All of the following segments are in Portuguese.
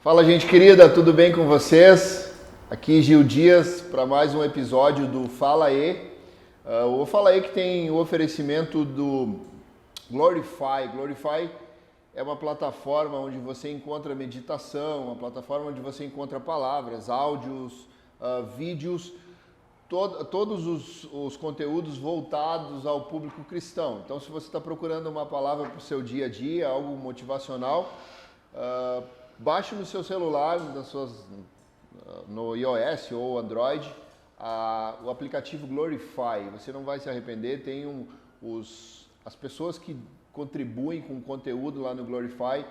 Fala, gente querida, tudo bem com vocês? Aqui Gil Dias para mais um episódio do Fala E. O Fala E que tem o oferecimento do Glorify. Glorify é uma plataforma onde você encontra meditação, uma plataforma onde você encontra palavras, áudios, vídeos, todos os conteúdos voltados ao público cristão. Então, se você está procurando uma palavra para o seu dia a dia, algo motivacional, baixe no seu celular, no iOS ou Android, o aplicativo Glorify. Você não vai se arrepender. Tem as pessoas que contribuem com o conteúdo lá no Glorify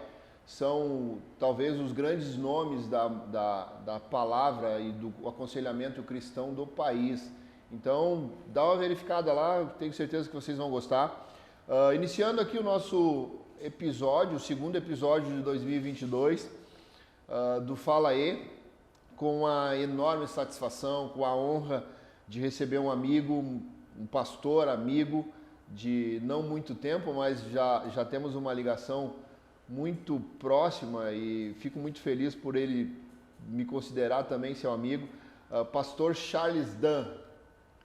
são talvez os grandes nomes da palavra e do aconselhamento cristão do país. Então, dá uma verificada lá, tenho certeza que vocês vão gostar. Iniciando aqui o nosso episódio, o segundo episódio de 2022 do Fala E, com a enorme satisfação, com a honra de receber um amigo, um pastor amigo de não muito tempo, mas já temos uma ligação muito próxima e fico muito feliz por ele me considerar também seu amigo, pastor Charles Dan.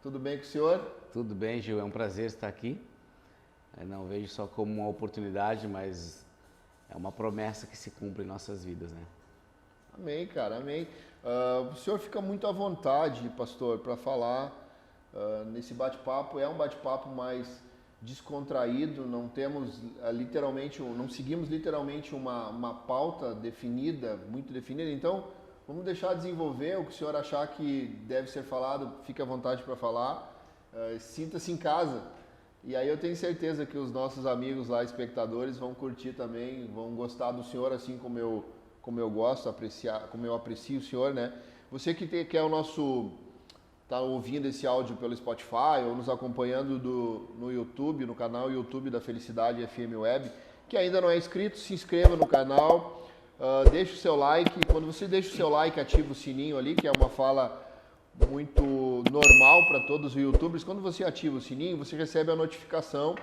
Tudo bem com o senhor? Tudo bem, Gil, é um prazer estar aqui. Eu não vejo só como uma oportunidade, mas é uma promessa que se cumpre em nossas vidas, né? Amém, cara, amém. O senhor fica muito à vontade, pastor, para falar nesse bate-papo. É um bate-papo mais descontraído, não temos não seguimos literalmente uma pauta definida, muito definida. Então, vamos deixar desenvolver o que o senhor achar que deve ser falado, fique à vontade para falar. Sinta-se em casa. E aí eu tenho certeza que os nossos amigos lá, espectadores, vão curtir também, vão gostar do senhor, assim como eu gosto, como eu aprecio o senhor, né? Você que é o nosso, tá ouvindo esse áudio pelo Spotify ou nos acompanhando no YouTube, no canal YouTube da Felicidade FM Web, que ainda não é inscrito, se inscreva no canal, deixe o seu like. Quando você deixa o seu like, ativa o sininho ali, que é uma fala muito normal para todos os YouTubers. Quando você ativa o sininho, você recebe a notificação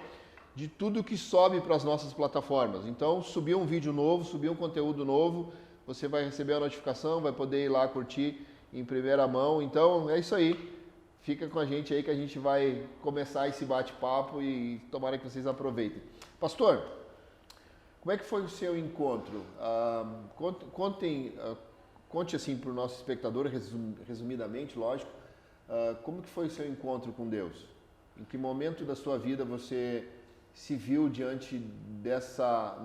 de tudo que sobe para as nossas plataformas. Então, subiu um vídeo novo, subiu um conteúdo novo, você vai receber a notificação, vai poder ir lá curtir em primeira mão. Então, é isso aí. Fica com a gente aí que a gente vai começar esse bate-papo e tomara que vocês aproveitem. Pastor, como é que foi o seu encontro? Conte assim para o nosso espectador, resumidamente, lógico, como que foi o seu encontro com Deus? Em que momento da sua vida você se viu diante dessa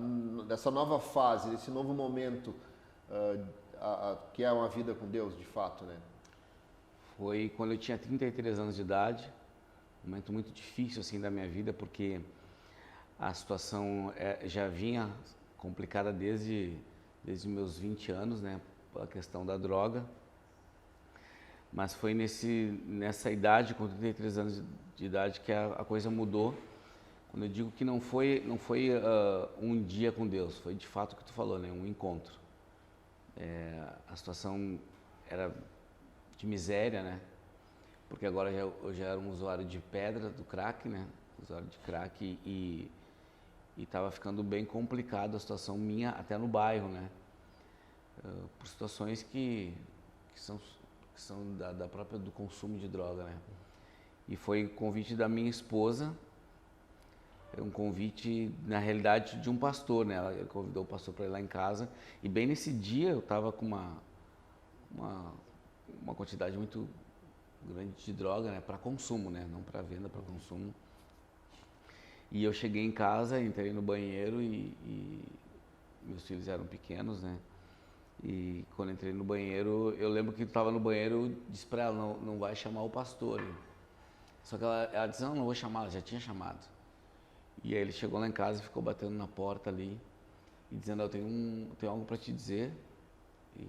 nova fase, desse novo momento que é uma vida com Deus, de fato, né? Foi quando eu tinha 33 anos de idade, um momento muito difícil assim da minha vida, porque a situação já vinha complicada desde meus 20 anos, né? A questão da droga, mas foi nessa idade, com 33 anos de idade, que a coisa mudou. Quando eu digo que não foi um dia com Deus, foi de fato o que tu falou, né? Um encontro. A situação era de miséria, né? Porque agora eu já era um usuário de pedra, do crack, né? Usuário de crack e estava ficando bem complicado a situação minha, até no bairro, né? Por situações que são da própria do consumo de droga, né? E foi convite da minha esposa, um convite na realidade de um pastor, né? Ele convidou o pastor para ir lá em casa e bem nesse dia eu estava com uma quantidade muito grande de droga, né? Para consumo, né? Não para venda, para consumo. E eu cheguei em casa, entrei no banheiro e meus filhos eram pequenos, né? E quando entrei no banheiro, eu lembro que estava no banheiro, eu disse para ela, não vai chamar o pastor. Só que ela disse, não vou chamar, ela já tinha chamado. E aí ele chegou lá em casa e ficou batendo na porta ali, e dizendo, eu tenho algo para te dizer, e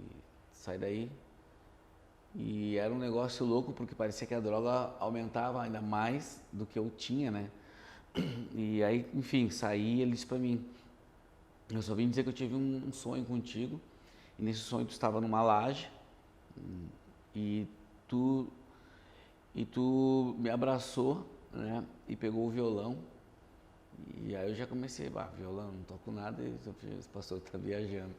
sai daí. E era um negócio louco, porque parecia que a droga aumentava ainda mais do que eu tinha, né? E aí, enfim, saí e ele disse para mim, eu só vim dizer que eu tive um sonho contigo, e nesse sonho tu estava numa laje e tu me abraçou, né? E pegou o violão. E aí eu já comecei, violão, não toco nada, esse pastor está viajando.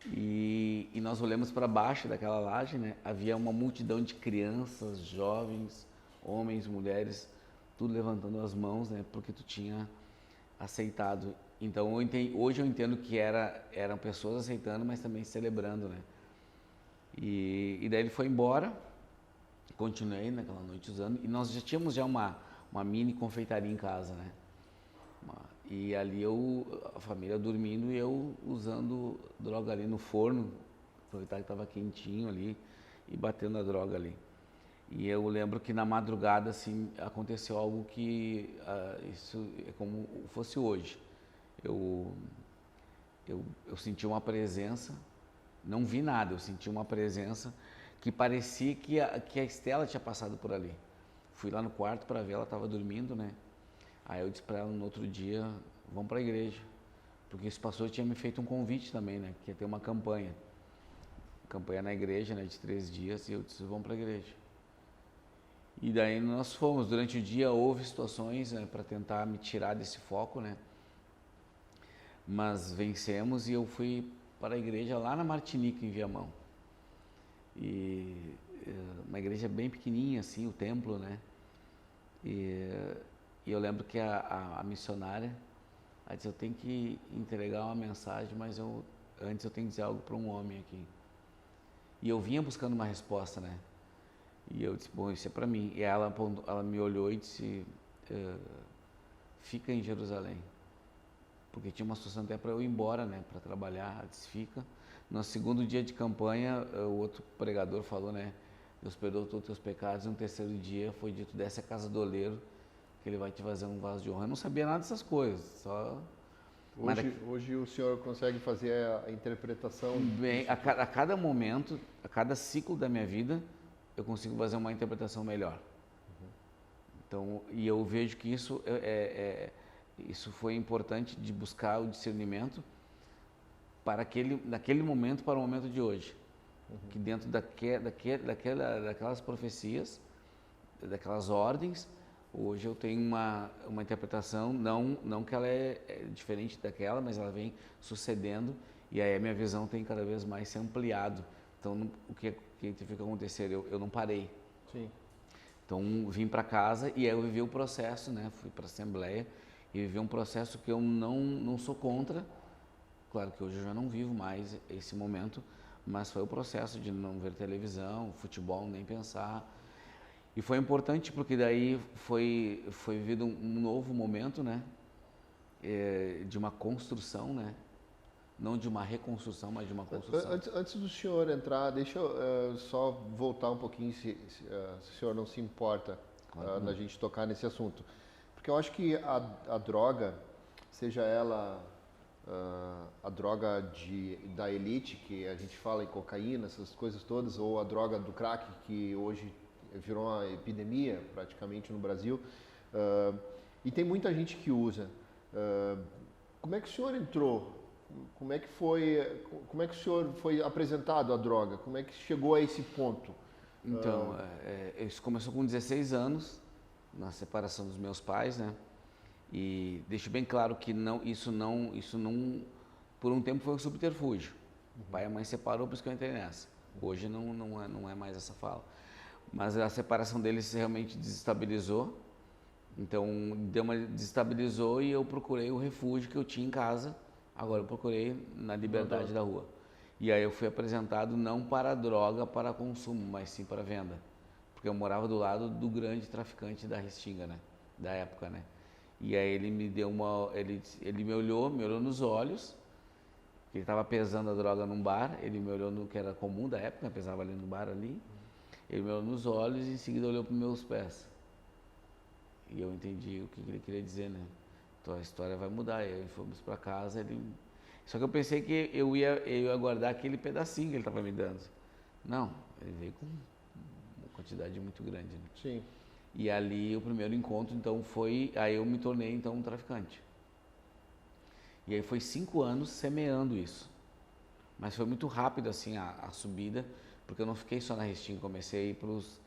E nós olhamos para baixo daquela laje, né? Havia uma multidão de crianças, jovens, homens, mulheres, tudo levantando as mãos, né? Porque tu tinha aceitado. Então hoje eu entendo que eram pessoas aceitando, mas também celebrando, né? E daí ele foi embora, continuei naquela noite usando, e nós já tínhamos uma mini confeitaria em casa, né? E ali a família dormindo e eu usando droga ali no forno, aproveitar que estava quentinho ali e batendo a droga ali. E eu lembro que na madrugada, assim, aconteceu algo que isso é como fosse hoje. Eu senti uma presença, não vi nada, eu senti uma presença que parecia que a Estela tinha passado por ali. Fui lá no quarto para ver, ela estava dormindo, né? Aí eu disse para ela no outro dia, vamos para a igreja. Porque esse pastor tinha me feito um convite também, né? Que ia ter uma campanha. Campanha na igreja, né? De 3 dias, e eu disse, vamos para a igreja. E daí nós fomos. Durante o dia houve situações, né, para tentar me tirar desse foco, né? Mas vencemos e eu fui para a igreja lá na Martinica, em Viamão. E uma igreja bem pequenininha, assim, o templo, né? E eu lembro que a missionária, ela disse, eu tenho que entregar uma mensagem, mas antes eu tenho que dizer algo para um homem aqui. E eu vinha buscando uma resposta, né? E eu disse, bom, isso é para mim. E ela me olhou e disse, fica em Jerusalém. Porque tinha uma situação até para eu ir embora, né? Para trabalhar, ela disse, fica. No segundo dia de campanha, o outro pregador falou, né? Deus perdoa todos os teus pecados. E no terceiro dia foi dito, desce a casa do oleiro, que ele vai te fazer um vaso de honra. Eu não sabia nada dessas coisas, só... Hoje o senhor consegue fazer a interpretação? Bem, a cada momento, a cada ciclo da minha vida, eu consigo fazer uma interpretação melhor. Uhum. Então, e eu vejo que isso isso foi importante de buscar o discernimento para naquele momento para o momento de hoje. Uhum. Que dentro daquelas profecias, daquelas ordens, hoje eu tenho uma interpretação, não que ela é diferente daquela, mas ela vem sucedendo e aí a minha visão tem cada vez mais se ampliado. Então, o que teve que acontecer? Eu não parei. Sim. Então, vim para casa e aí eu vivi o processo, né? Fui para a Assembleia e vivi um processo que eu não sou contra. Claro que hoje eu já não vivo mais esse momento, mas foi o processo de não ver televisão, futebol, nem pensar. E foi importante porque daí foi vivido um novo momento, né? De uma construção, né? Não de uma reconstrução, mas de uma construção. Antes do senhor entrar, deixa eu só voltar um pouquinho, se o senhor não se importa, claro, da gente tocar nesse assunto. Porque eu acho que a droga, seja ela a droga da elite, que a gente fala em cocaína, essas coisas todas, ou a droga do crack, que hoje virou uma epidemia praticamente no Brasil, e tem muita gente que usa. Como é que o senhor entrou? Como é que o senhor foi apresentado à droga? Como é que chegou a esse ponto? Então, isso começou com 16 anos, na separação dos meus pais, né? E deixo bem claro que isso não, por um tempo foi um subterfúgio. Uhum. O pai e a mãe separou, por isso que eu entrei nessa. Hoje não é mais essa fala. Mas a separação deles realmente desestabilizou. Então, desestabilizou e eu procurei o refúgio que eu tinha em casa. Agora eu procurei na liberdade da rua. E aí eu fui apresentado não para droga, para consumo, mas sim para venda. Porque eu morava do lado do grande traficante da Restinga, né? Da época, né? E aí ele me deu ele me olhou nos olhos, ele estava pesando a droga num bar, ele me olhou no que era comum da época, pesava ali no bar ali. Ele me olhou nos olhos e em seguida olhou para os meus pés. E eu entendi o que ele queria dizer, né? Então a história vai mudar. E aí fomos para casa, só que eu pensei que eu ia guardar aquele pedacinho que ele estava me dando. Não, ele veio com uma quantidade muito grande, né? Sim. E ali o primeiro encontro, então, aí eu me tornei, então, um traficante. E aí foi 5 anos semeando isso. Mas foi muito rápido, assim, a subida, porque eu não fiquei só na Restinga, comecei a ir pros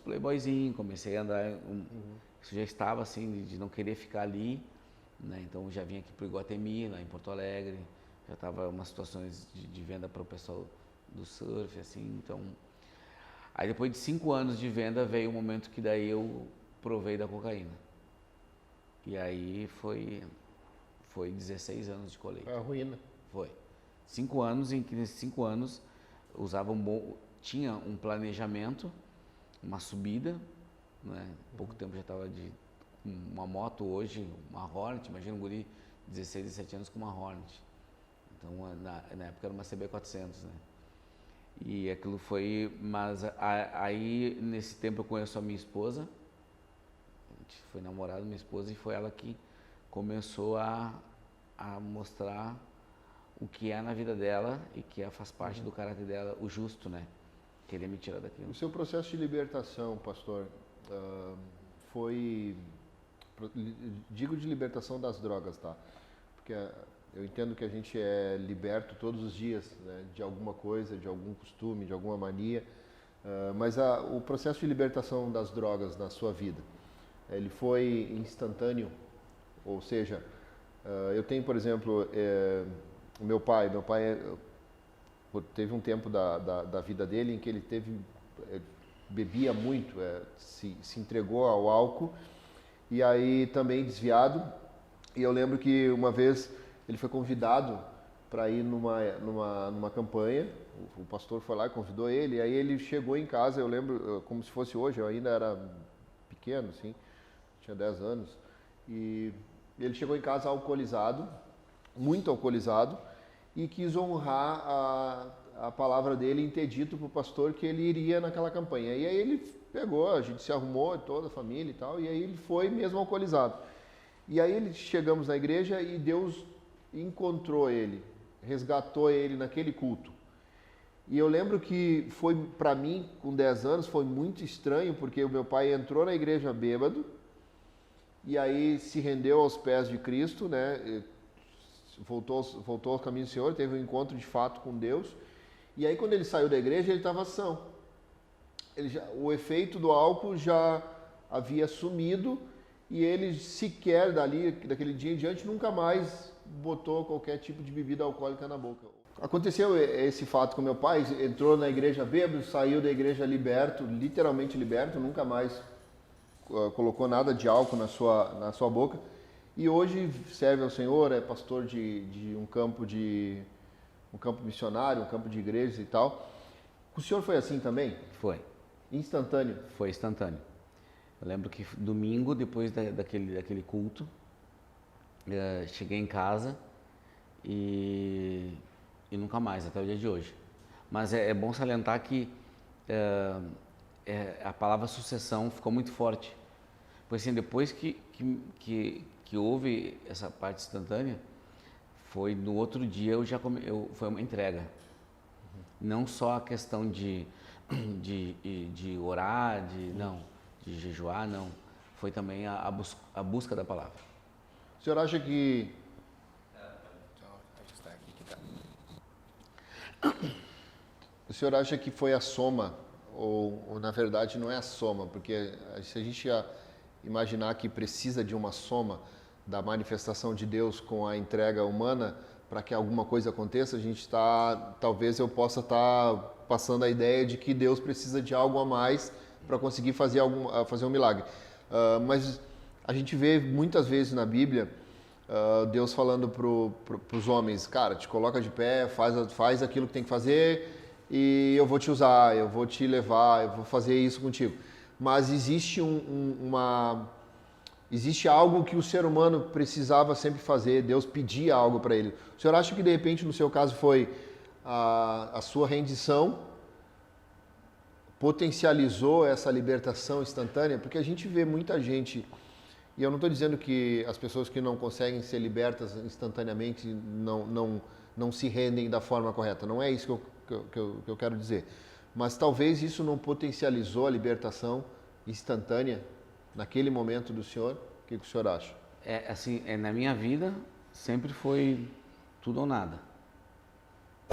playboyzinhos, comecei a andar, isso já estava, assim, de não querer ficar ali, né? Então, já vim aqui pro Iguatemi, lá em Porto Alegre, já estava umas situações de venda para o pessoal do surf, assim, então... Aí depois de 5 anos de venda veio o momento que daí eu provei da cocaína. E aí foi 16 anos de colheita. Foi a ruína. Foi. 5 anos, em que nesses 5 anos tinha um planejamento, uma subida, né? Pouco tempo já estava de uma moto, hoje uma Hornet, imagina um guri de 16, 17 anos com uma Hornet. Então na época era uma CB400, né? E aquilo foi, mas aí nesse tempo eu conheço a minha esposa, a gente foi namorado, minha esposa, e foi ela que começou a mostrar o que é na vida dela e que faz parte do caráter dela, o justo, né? Querer me tirar daquilo. O seu processo de libertação, pastor, foi, digo de libertação das drogas, tá? Porque eu entendo que a gente é liberto todos os dias, né, de alguma coisa, de algum costume, de alguma mania, mas o processo de libertação das drogas na sua vida, ele foi instantâneo? Ou seja, eu tenho, por exemplo, o meu pai teve um tempo da vida dele em que ele bebia muito, se entregou ao álcool, e aí também desviado, e eu lembro que uma vez ele foi convidado para ir numa campanha, o pastor foi lá e convidou ele, e aí ele chegou em casa, eu lembro como se fosse hoje, eu ainda era pequeno, assim, tinha 10 anos, e ele chegou em casa alcoolizado, muito alcoolizado, e quis honrar a palavra dele em ter dito para o pastor que ele iria naquela campanha. E aí ele pegou, a gente se arrumou, toda a família e tal, e aí ele foi mesmo alcoolizado. E aí chegamos na igreja e Deus encontrou ele, resgatou ele naquele culto. E eu lembro que foi, para mim, com 10 anos, foi muito estranho, porque o meu pai entrou na igreja bêbado, e aí se rendeu aos pés de Cristo, né? Voltou ao caminho do Senhor, teve um encontro de fato com Deus. E aí quando ele saiu da igreja, ele estava são. O efeito do álcool já havia sumido, e ele sequer daquele dia em diante, nunca mais botou qualquer tipo de bebida alcoólica na boca. Aconteceu esse fato com meu pai, entrou na igreja bêbado, saiu da igreja liberto, literalmente liberto, nunca mais colocou nada de álcool na sua boca, e hoje serve ao Senhor, é pastor de um campo missionário, um campo de igrejas e tal. O senhor foi assim também? Foi. Instantâneo? Foi instantâneo. Eu lembro que domingo, depois daquele culto, cheguei em casa e nunca mais, até o dia de hoje. Mas é bom salientar que a palavra sucessão ficou muito forte. Pois assim, depois que houve essa parte instantânea, foi no outro dia foi uma entrega. Não só a questão de orar, de jejuar, não. Foi também a busca da palavra. O senhor acha que... O senhor acha que foi a soma, ou na verdade não é a soma, porque se a gente imaginar que precisa de uma soma da manifestação de Deus com a entrega humana para que alguma coisa aconteça, talvez eu possa estar passando a ideia de que Deus precisa de algo a mais para conseguir fazer um milagre. Mas a gente vê muitas vezes na Bíblia Deus falando para os homens, cara, te coloca de pé, faz aquilo que tem que fazer e eu vou te usar, eu vou te levar, eu vou fazer isso contigo. Mas existe existe algo que o ser humano precisava sempre fazer, Deus pedia algo para ele. O senhor acha que de repente no seu caso foi a sua rendição potencializou essa libertação instantânea? Porque a gente vê muita gente, e eu não estou dizendo que as pessoas que não conseguem ser libertas instantaneamente não se rendem da forma correta, não é isso que eu quero dizer. Mas talvez isso não potencializou a libertação instantânea naquele momento do senhor. O que o senhor acha? Na minha vida sempre foi tudo ou nada.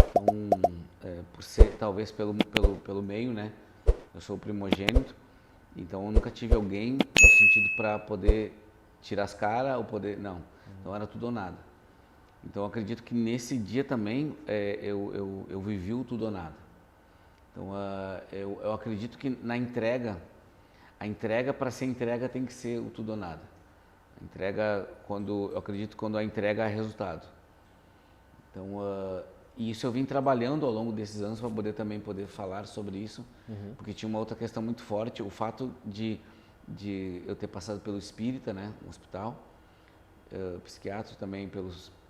Então, por ser talvez pelo meio, né? Eu sou o primogênito, então eu nunca tive alguém no sentido para poder tirar as caras ou poder... Não, então era tudo ou nada. Então, eu acredito que nesse dia também eu vivi o tudo ou nada. Então, eu acredito que na entrega, a entrega para ser entrega tem que ser o tudo ou nada. A entrega, eu acredito quando a entrega é resultado. Então, e isso eu vim trabalhando ao longo desses anos para poder falar sobre isso, porque tinha uma outra questão muito forte, o fato de eu ter passado pelo espírita, né, no hospital, psiquiatra também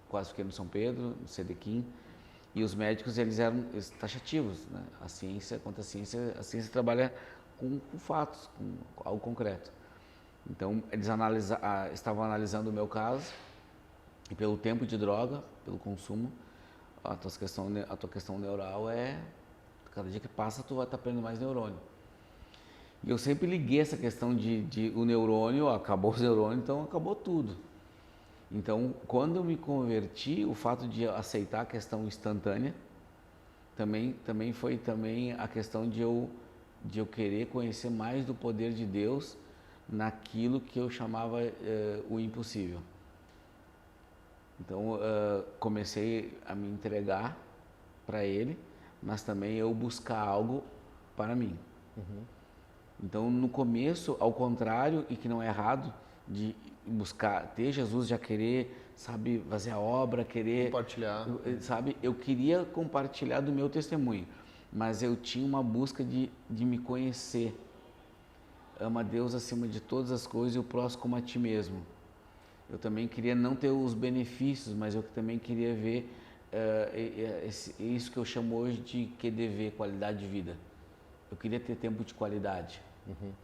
quase fiquei no São Pedro, no CDQUIM, e os médicos eles eram taxativos, né? A ciência trabalha com fatos, com algo concreto. Então eles estavam analisando o meu caso e pelo tempo de droga, pelo consumo, a tua questão neural cada dia que passa tu vai estar perdendo mais neurônio. E eu sempre liguei essa questão de o neurônio, acabou os neurônios, então acabou tudo. Então, quando eu me converti, o fato de aceitar a questão instantânea, também foi a questão de eu querer conhecer mais do poder de Deus naquilo que eu chamava o impossível. Então, comecei a me entregar para Ele, mas também eu buscar algo para mim. Então, no começo, ao contrário, e que não é errado, de buscar ter Jesus, já querer, sabe, fazer a obra, querer compartilhar, sabe, eu queria compartilhar do meu testemunho, mas eu tinha uma busca de me conhecer. Ama a Deus acima de todas as coisas e o próximo como a ti mesmo. Eu também queria não ter os benefícios, mas eu também queria ver isso que eu chamo hoje de QDV, qualidade de vida. Eu queria ter tempo de qualidade.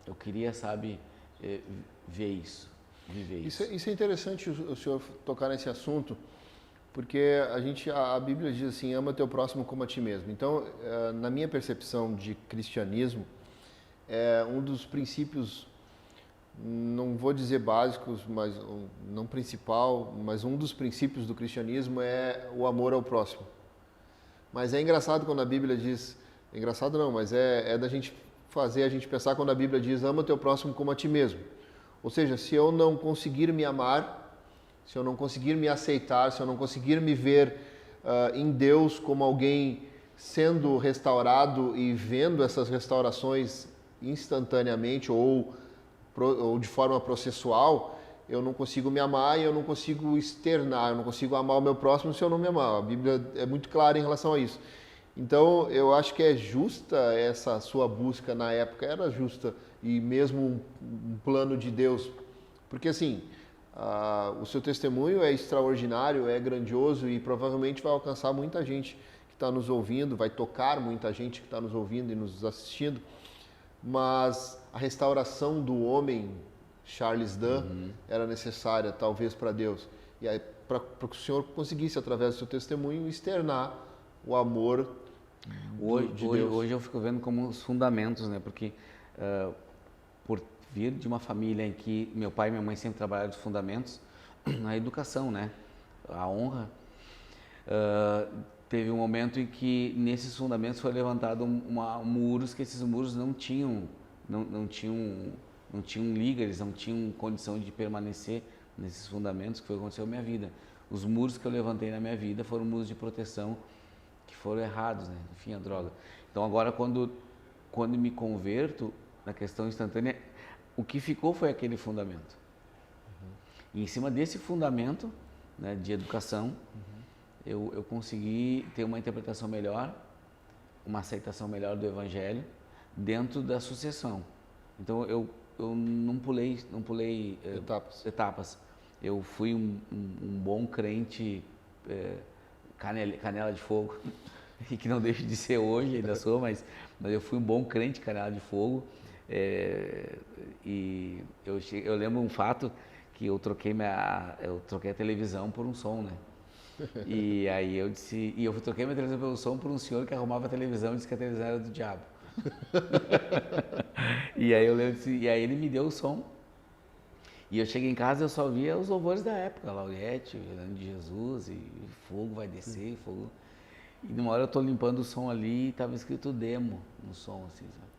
Eu queria, sabe, ver isso, viver isso. Isso é interessante o senhor tocar nesse assunto, porque a Bíblia diz assim, ama teu próximo como a ti mesmo. Então, na minha percepção de cristianismo, um dos princípios, não vou dizer básicos, mas não principal, mas um dos princípios do cristianismo é o amor ao próximo. Mas é engraçado quando a Bíblia diz, engraçado não, mas é da gente fazer a gente pensar quando a Bíblia diz ama teu próximo como a ti mesmo. Ou seja, se eu não conseguir me amar, se eu não conseguir me aceitar, se eu não conseguir me ver em Deus como alguém sendo restaurado e vendo essas restaurações instantaneamente ou de forma processual, eu não consigo me amar e eu não consigo externar, eu não consigo amar o meu próximo se eu não me amar. A Bíblia é muito clara em relação a isso. Então, eu acho que é justa essa sua busca na época, era justa, e mesmo um plano de Deus, porque assim, o seu testemunho é extraordinário, é grandioso e provavelmente vai alcançar muita gente que está nos ouvindo, vai tocar muita gente que está nos ouvindo e nos assistindo, mas a restauração do homem, Charles Duhigg, era necessária talvez para Deus, e aí para que o senhor conseguisse, através do seu testemunho, externar o amor de Deus. Hoje eu fico vendo como os fundamentos, né? Porque por vir de uma família em que meu pai e minha mãe sempre trabalharam os fundamentos, a educação, né? A honra. Teve um momento em que nesses fundamentos foi levantado muros que esses muros não tinham liga, eles não tinham condição de permanecer nesses fundamentos, que foi o que aconteceu na minha vida. Os muros que eu levantei na minha vida foram muros de proteção que foram errados, né? Enfim, a droga. Então agora quando me converto na questão instantânea, o que ficou foi aquele fundamento. E em cima desse fundamento, né, de educação, eu consegui ter uma interpretação melhor, uma aceitação melhor do Evangelho dentro da sucessão. Então eu não pulei etapas. Eu fui um bom crente, canela de fogo, e que não deixo de ser hoje, ainda sou, mas eu fui um bom crente canela de fogo. E eu lembro um fato que eu troquei a televisão por um som, né? E aí eu troquei minha televisão pelo som por um senhor que arrumava a televisão e disse que a televisão era do diabo. E aí eu lembro, e aí ele me deu o som. E eu cheguei em casa e eu só via os louvores da época, Laurete, Velando de Jesus, e fogo vai descer, fogo. E numa hora eu tô limpando o som ali e tava escrito demo no som, assim, sabe?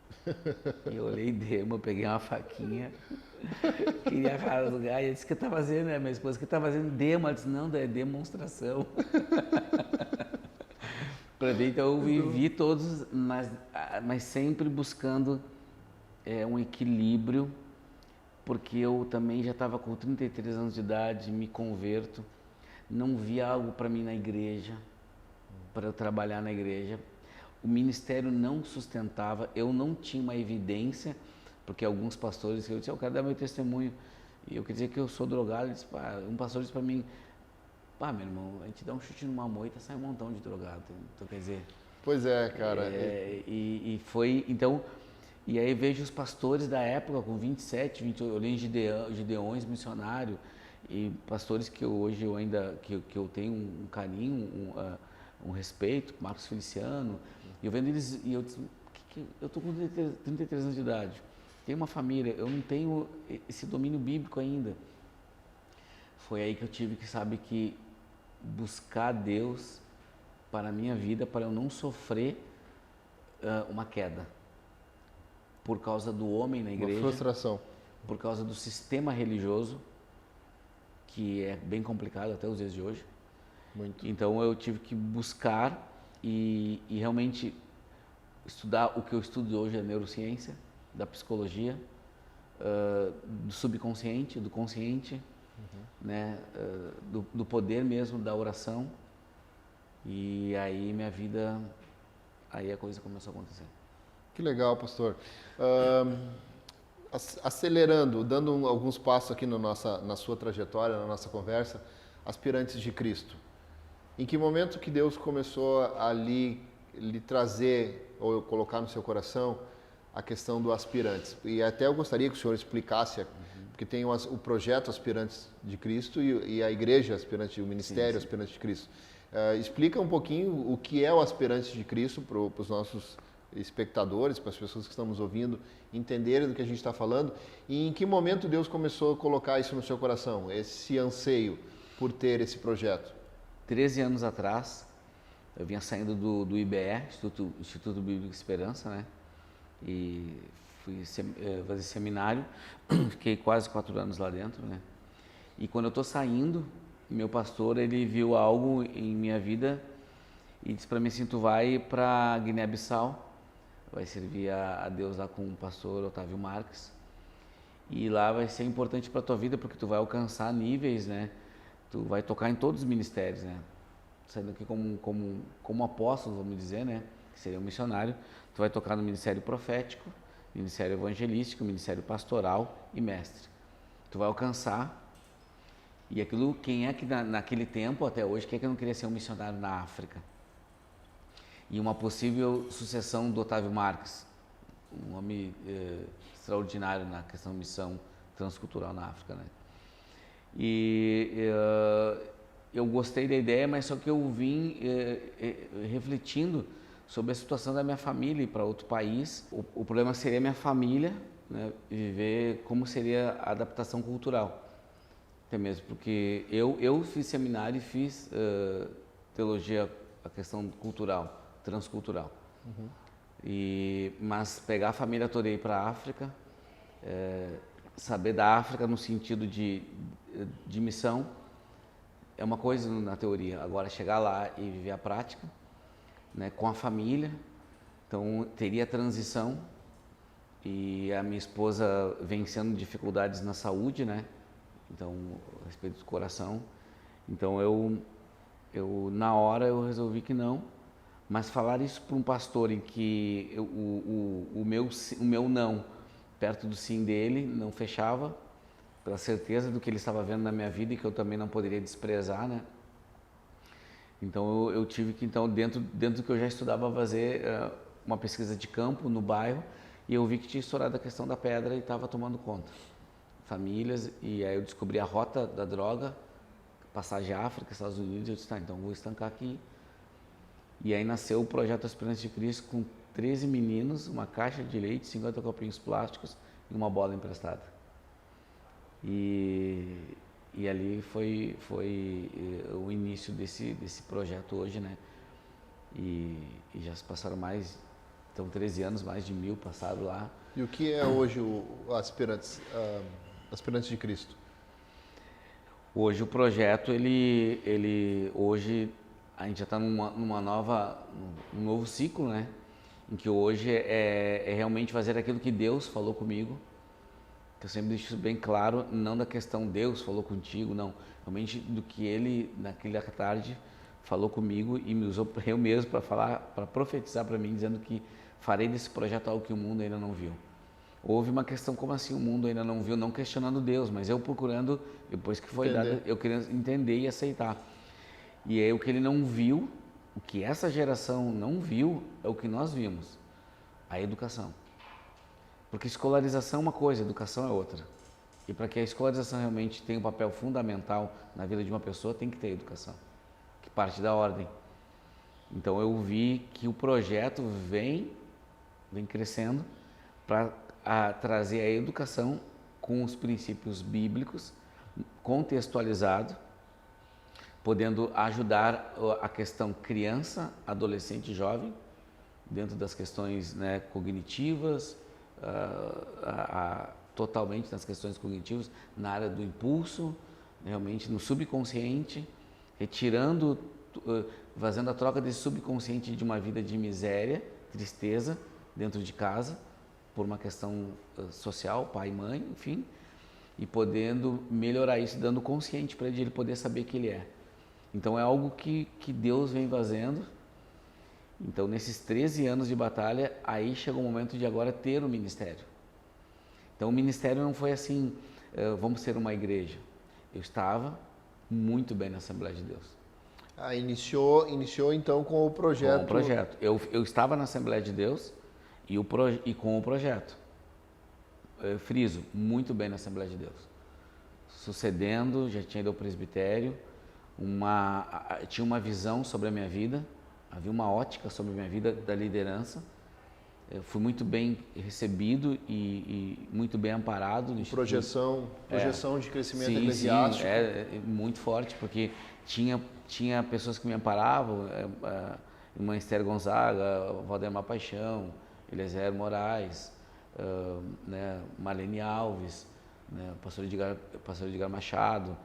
Eu olhei demo, eu peguei uma faquinha, queria rasgar, e eu disse, o que tá fazendo, né? Minha esposa, o que tá fazendo demo? Ela disse, não, é demonstração. Para ver, então eu vivi todos, mas sempre buscando um equilíbrio, porque eu também já estava com 33 anos de idade, me converto, não via algo para mim na igreja, para eu trabalhar na igreja. O ministério não sustentava, eu não tinha uma evidência, porque alguns pastores, eu disse, eu quero dar meu testemunho, e eu queria dizer que eu sou drogado, disse, um pastor disse para mim, meu irmão, a gente dá um chute numa moita, sai um montão de drogado, então quer dizer... Pois é, cara. E foi, então, e aí vejo os pastores da época com 27, 28, eu olhei Gideões, missionário, e pastores que hoje eu ainda, que eu tenho um carinho, um respeito, Marcos Feliciano, e eu vendo eles, e eu disse, eu estou com 33 anos de idade, tenho uma família, eu não tenho esse domínio bíblico ainda. Foi aí que eu tive que, sabe, que buscar Deus para a minha vida, para eu não sofrer uma queda por causa do homem na igreja, uma frustração, por causa do sistema religioso, que é bem complicado até os dias de hoje. Muito. Então eu tive que buscar e realmente estudar o que eu estudo hoje, a neurociência, da psicologia, do subconsciente, do consciente, né, do poder mesmo da oração. E aí minha vida, aí a coisa começou a acontecer. Que legal, pastor. Acelerando, dando alguns passos aqui na sua trajetória, na nossa conversa, aspirantes de Cristo. Em que momento que Deus começou a lhe trazer, ou colocar no seu coração, a questão do aspirantes? E até eu gostaria que o senhor explicasse, porque tem o projeto Aspirantes de Cristo e a igreja Aspirantes, o ministério sim. Aspirantes de Cristo. Explica um pouquinho o que é o Aspirantes de Cristo para os nossos espectadores, para as pessoas que estamos ouvindo, entenderem do que a gente está falando, e em que momento Deus começou a colocar isso no seu coração, esse anseio por ter esse projeto? 13 anos atrás, eu vinha saindo do IBE, Instituto Bíblico Esperança, né? E fui fazer seminário, fiquei quase 4 anos lá dentro, né? E quando eu estou saindo, meu pastor, ele viu algo em minha vida e disse para mim assim, tu vai para Guiné-Bissau, vai servir a Deus lá com o pastor Otávio Marques, e lá vai ser importante para tua vida, porque tu vai alcançar níveis, né? Tu vai tocar em todos os ministérios, né? Saindo aqui como apóstolo, vamos dizer, né? Que seria um missionário. Tu vai tocar no ministério profético, ministério evangelístico, ministério pastoral e mestre. Tu vai alcançar. E aquilo, quem é que naquele tempo, até hoje, quem é que não queria ser um missionário na África? E uma possível sucessão do Otávio Marques, um homem extraordinário na questão de missão transcultural na África, né? E eu gostei da ideia, mas só que eu vim refletindo sobre a situação da minha família ir para outro país. O problema seria minha família, né, viver como seria a adaptação cultural. Até mesmo porque eu fiz seminário e fiz teologia, a questão cultural, transcultural. Mas pegar a família toda e ir para a África, saber da África no sentido de missão, é uma coisa na teoria. Agora, chegar lá e viver a prática, né, com a família, então teria transição. E a minha esposa vencendo dificuldades na saúde, né? Então, a respeito do coração. Então, eu na hora eu resolvi que não. Mas falar isso para um pastor em que o meu não, perto do sim dele, não fechava, pela certeza do que ele estava vendo na minha vida e que eu também não poderia desprezar, né? Então eu tive que, dentro do que eu já estudava, fazer uma pesquisa de campo no bairro, e eu vi que tinha estourado a questão da pedra e estava tomando conta. Famílias, e aí eu descobri a rota da droga, passagem África, Estados Unidos, e eu disse, tá, então vou estancar aqui. E aí nasceu o projeto Aspirantes de Cristo com 13 meninos, uma caixa de leite, 50 copinhos plásticos e uma bola emprestada. E ali foi o início desse projeto hoje, né? E já se passaram mais Então 13 anos, mais de 1.000 passaram lá. E o que é hoje o Aspirantes de Cristo? Hoje o projeto, hoje a gente já está num novo ciclo, né? Em que hoje é realmente fazer aquilo que Deus falou comigo, que eu sempre deixo isso bem claro, não da questão Deus falou contigo, não, realmente do que Ele, naquela tarde, falou comigo e me usou eu mesmo para falar, para profetizar para mim, dizendo que farei desse projeto algo que o mundo ainda não viu. Houve uma questão, como assim o mundo ainda não viu, não questionando Deus, mas eu procurando, depois que foi dado, eu queria entender e aceitar. E aí o que ele não viu, o que essa geração não viu, é o que nós vimos, a educação. Porque escolarização é uma coisa, educação é outra. E para que a escolarização realmente tenha um papel fundamental na vida de uma pessoa, tem que ter educação, que parte da ordem. Então eu vi que o projeto vem crescendo para trazer a educação com os princípios bíblicos, contextualizado, podendo ajudar a questão criança, adolescente e jovem, dentro das questões, né, cognitivas, totalmente nas questões cognitivas, na área do impulso, realmente no subconsciente, retirando, fazendo a troca desse subconsciente de uma vida de miséria, tristeza, dentro de casa, por uma questão social, pai e mãe, enfim, e podendo melhorar isso, dando consciente para ele poder saber que ele é. Então é algo que Deus vem fazendo. Então nesses 13 anos de batalha, aí chegou o momento de agora ter o ministério. Então o ministério não foi assim, vamos ser uma igreja. Eu estava muito bem na Assembleia de Deus. Iniciou então com o projeto. Com o projeto. Eu estava na Assembleia de Deus e com o projeto. Eu friso, muito bem na Assembleia de Deus. Sucedendo, já tinha ido ao presbitério, tinha uma visão sobre a minha vida, havia uma ótica sobre a minha vida da liderança. Eu fui muito bem recebido e muito bem amparado. Projeção de crescimento eclesiástico. Sim, muito forte, porque tinha pessoas que me amparavam, irmã Esther Gonzaga, Valdemar Paixão, Eliezer Moraes, né, Marlene Alves, né, pastor Edgar Machado,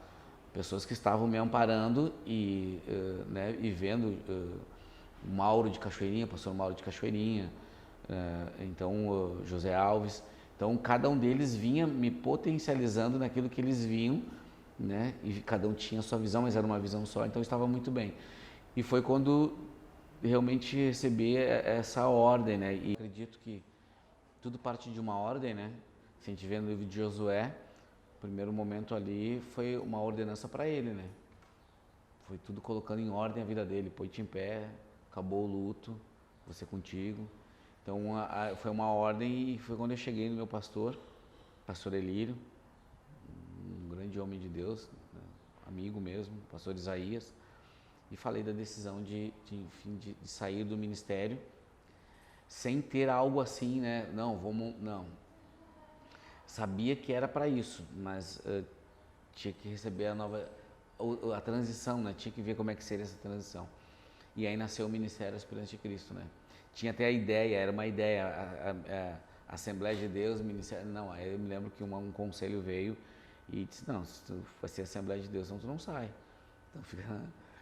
pessoas que estavam me amparando e vendo Mauro de Cachoeirinha, pastor Mauro de Cachoeirinha, então José Alves. Então cada um deles vinha me potencializando naquilo que eles viam, né, e cada um tinha a sua visão, mas era uma visão só, então eu estava muito bem. E foi quando realmente recebi essa ordem, né, e acredito que tudo parte de uma ordem, né? Se a gente vê no livro de Josué, o primeiro momento ali foi uma ordenança para ele, né? Foi tudo colocando em ordem a vida dele, põe-te em pé, acabou o luto, você contigo. Então foi uma ordem e foi quando eu cheguei no meu pastor Elírio, um grande homem de Deus, né? Amigo mesmo, pastor Isaías, e falei da decisão de sair do ministério, sem ter algo assim, né? Não. Sabia que era para isso, mas tinha que receber a transição, né? Tinha que ver como é que seria essa transição. E aí nasceu o Ministério Aspirantes de Cristo, né? Tinha até a ideia, era uma ideia, a Assembleia de Deus, Ministério... Não, aí eu me lembro que um conselho veio e disse, não, se tu vai ser Assembleia de Deus, então tu não sai.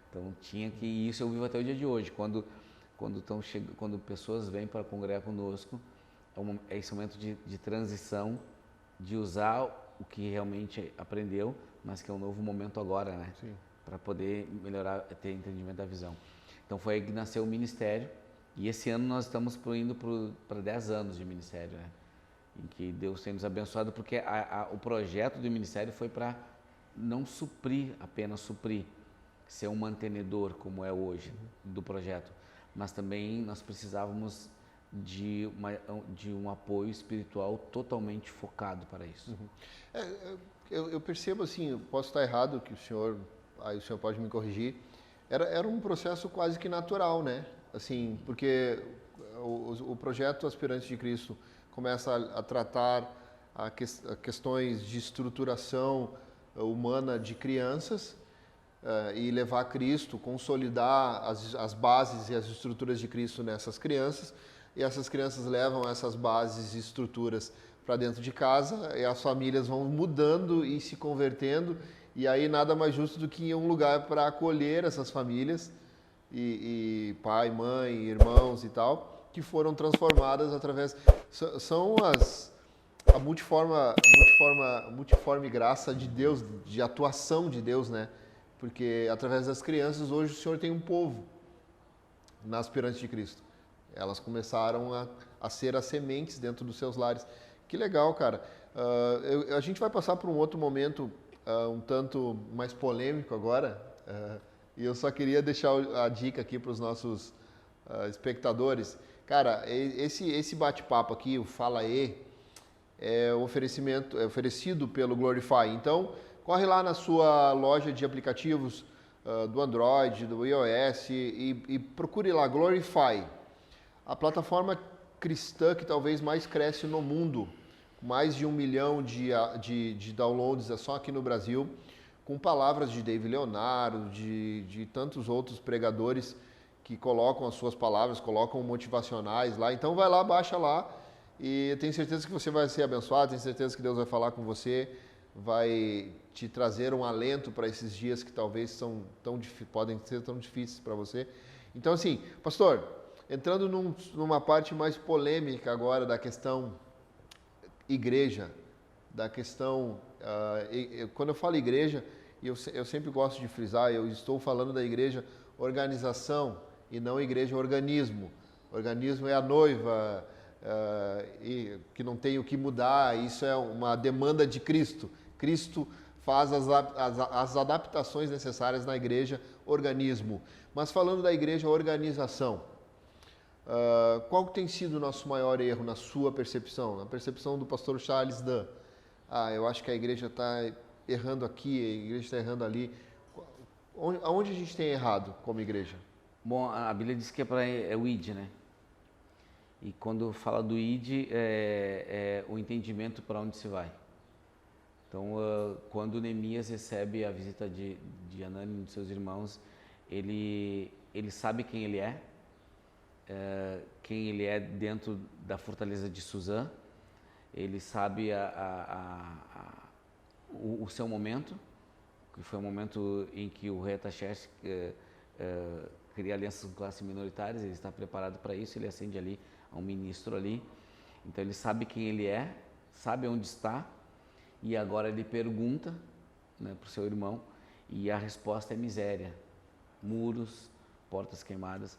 Então tinha que... E isso eu vivo até o dia de hoje, quando pessoas vêm para congregar conosco, é esse momento de transição, de usar o que realmente aprendeu, mas que é um novo momento agora, né? Para poder melhorar, ter entendimento da visão. Então foi aí que nasceu o ministério, e esse ano nós estamos indo para 10 anos de ministério, né? Em que Deus tem nos abençoado, porque o projeto do ministério foi para não apenas suprir, ser um mantenedor, como é hoje, do projeto, mas também nós precisávamos de um apoio espiritual totalmente focado para isso. Eu percebo assim, eu posso estar errado, que aí o senhor pode me corrigir, era um processo quase que natural, né? Assim, porque o projeto Aspirantes de Cristo começa a tratar questões de estruturação humana de crianças, e levar Cristo, consolidar as bases e as estruturas de Cristo nessas crianças. e essas crianças levam essas bases e estruturas para dentro de casa, e as famílias vão mudando e se convertendo, e aí nada mais justo do que um lugar para acolher essas famílias, e pai, mãe, irmãos e tal, que foram transformadas através... São a multiforme graça de Deus, de atuação de Deus, né? Porque através das crianças, hoje o Senhor tem um povo na aspirante de Cristo. Elas começaram a ser as sementes dentro dos seus lares. Que legal, cara. A gente vai passar por um outro momento um tanto mais polêmico agora, e eu só queria deixar a dica aqui para os nossos espectadores. Cara, esse bate-papo aqui, o Fala E, é oferecido pelo Glorify. Então, corre lá na sua loja de aplicativos do Android, do iOS e procure lá Glorify, a plataforma cristã que talvez mais cresce no mundo, mais de 1 milhão de downloads só aqui no Brasil, com palavras de David Leonardo, de tantos outros pregadores que colocam as suas palavras, colocam motivacionais lá. Então vai lá, baixa lá, e eu tenho certeza que você vai ser abençoado, tenho certeza que Deus vai falar com você, vai te trazer um alento para esses dias que talvez podem ser tão difíceis para você. Então assim, pastor, entrando numa parte mais polêmica agora da questão igreja, da questão... quando eu falo igreja, eu sempre gosto de frisar, eu estou falando da igreja organização e não igreja organismo. Organismo é a noiva, que não tem o que mudar, isso é uma demanda de Cristo. Cristo faz as adaptações necessárias na igreja organismo. Mas falando da igreja organização, qual tem sido o nosso maior erro na sua percepção, na percepção do pastor Charles Dunn? Eu acho que a igreja está errando aqui, a igreja está errando ali. Aonde a gente tem errado como igreja? Bom, a Bíblia diz que é o ID, né? E quando fala do ID, é o entendimento para onde se vai. Então, quando Neemias recebe a visita de Hanani e de seus irmãos, ele sabe quem ele é, quem ele é dentro da fortaleza de Suzã, ele sabe o seu momento, que foi o momento em que o rei Ataxerxes cria alianças com classes minoritárias, ele está preparado para isso, ele acende ali a um ministro ali, então ele sabe quem ele é, sabe onde está, e agora ele pergunta, né, para o seu irmão, e a resposta é miséria, muros, portas queimadas.